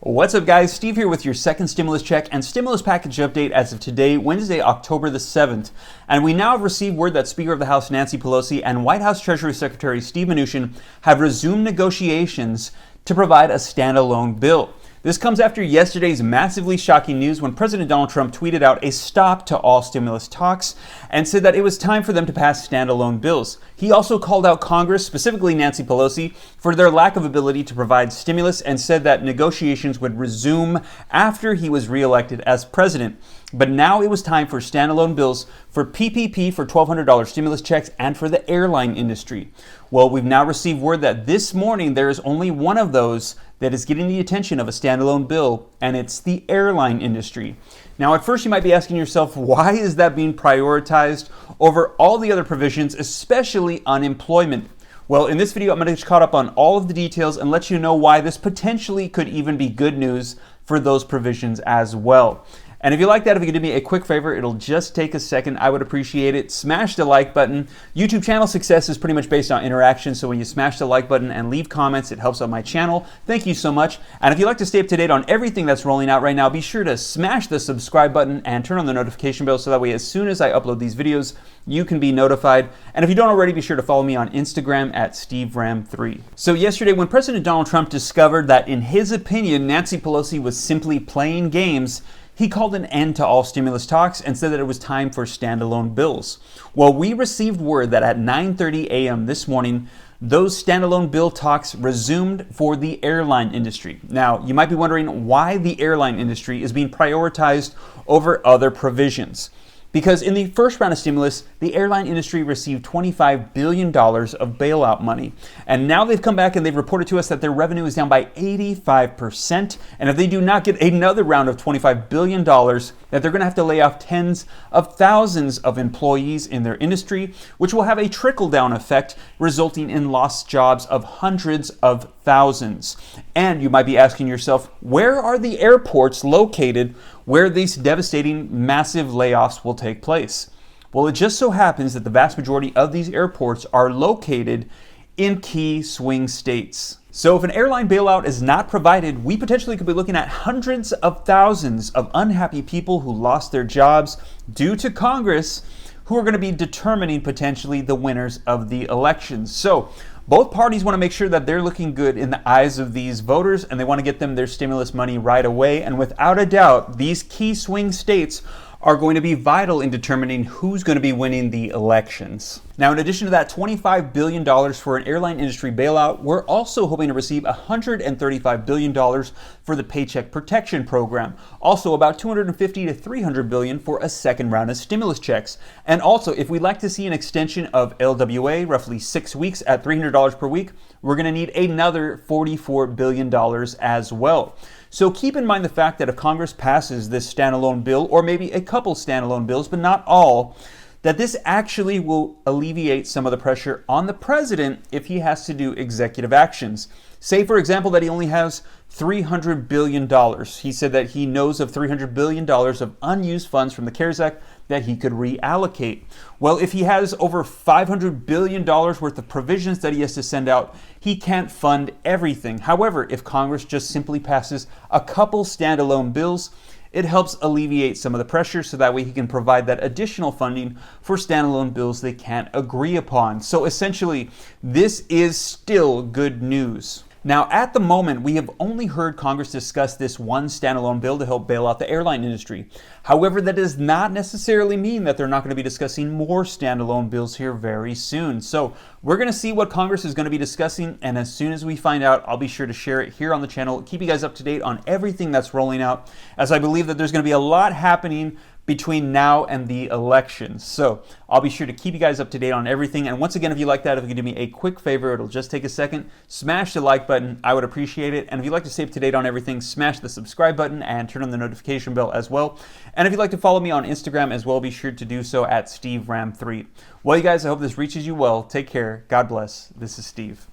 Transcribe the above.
What's up, guys? Steve here with your second stimulus check and stimulus package update as of today, Wednesday, October the 7th. And we now have received word that Speaker of the House Nancy Pelosi and White House Treasury Secretary Steve Mnuchin have resumed negotiations to provide a standalone bill. This comes after yesterday's massively shocking news when President Donald Trump tweeted out a stop to all stimulus talks and said that it was time for them to pass standalone bills. He also called out Congress, specifically Nancy Pelosi, for their lack of ability to provide stimulus and said that negotiations would resume after he was reelected as president. But now it was time for standalone bills for PPP for $1,200 stimulus checks and for the airline industry. Well, we've now received word that this morning there is only one of those that is getting the attention of a standalone bill, and it's the airline industry. Now, at first you might be asking yourself, why is that being prioritized over all the other provisions, especially unemployment? Well, in this video, I'm going to get caught up on all of the details and let you know why this potentially could even be good news for those provisions as well. And if you like that, if you could do me a quick favor, it'll just take a second. I would appreciate it. Smash the like button. YouTube channel success is pretty much based on interaction. So when you smash the like button and leave comments, it helps out my channel. Thank you so much. And if you'd like to stay up to date on everything that's rolling out right now, be sure to smash the subscribe button and turn on the notification bell so that way as soon as I upload these videos, you can be notified. And if you don't already, be sure to follow me on Instagram at SteveRam3. So yesterday, when President Donald Trump discovered that in his opinion, Nancy Pelosi was simply playing games, he called an end to all stimulus talks and said that it was time for standalone bills. Well, we received word that at 9:30 a.m. this morning, those standalone bill talks resumed for the airline industry. Now, you might be wondering why the airline industry is being prioritized over other provisions. Because in the first round of stimulus, the airline industry received $25 billion of bailout money. And now they've come back and they've reported to us that their revenue is down by 85%. And if they do not get another round of $25 billion, that they're going to have to lay off tens of thousands of employees in their industry, which will have a trickle-down effect, resulting in lost jobs of hundreds of thousands. And you might be asking yourself, where are the airports located where these devastating massive layoffs will take place? Well, it just so happens that the vast majority of these airports are located in key swing states. So if an airline bailout is not provided, we potentially could be looking at hundreds of thousands of unhappy people who lost their jobs due to Congress, who are going to be determining potentially the winners of the elections. So both parties want to make sure that they're looking good in the eyes of these voters, and they want to get them their stimulus money right away. And without a doubt, these key swing states are going to be vital in determining who's going to be winning the elections. Now, in addition to that $25 billion for an airline industry bailout, we're also hoping to receive $135 billion for the Paycheck Protection Program. Also, about $250 to $300 billion for a second round of stimulus checks. And also, if we'd like to see an extension of LWA, roughly 6 weeks at $300 per week, we're going to need another $44 billion as well. So keep in mind the fact that if Congress passes this standalone bill, or maybe a couple standalone bills, but not all, that this actually will alleviate some of the pressure on the president if he has to do executive actions. Say, for example, that he only has $300 billion. He said that he knows of $300 billion of unused funds from the CARES Act that he could reallocate. Well, if he has over $500 billion worth of provisions that he has to send out, he can't fund everything. However, if Congress just simply passes a couple standalone bills, it helps alleviate some of the pressure so that way he can provide that additional funding for standalone bills they can't agree upon. So essentially, this is still good news. Now, at the moment, we have only heard Congress discuss this one standalone bill to help bail out the airline industry. However, that does not necessarily mean that they're not going to be discussing more standalone bills here very soon. So we're going to see what Congress is going to be discussing, and as soon as we find out, I'll be sure to share it here on the channel, keep you guys up to date on everything that's rolling out, as I believe that there's going to be a lot happening between now and the elections. So I'll be sure to keep you guys up to date on everything. And once again, if you like that, if you can do me a quick favor, it'll just take a second, smash the like button. I would appreciate it. And if you'd like to stay up to date on everything, smash the subscribe button and turn on the notification bell as well. And if you'd like to follow me on Instagram as well, be sure to do so at SteveRam3. Well, you guys, I hope this reaches you well. Take care. God bless. This is Steve.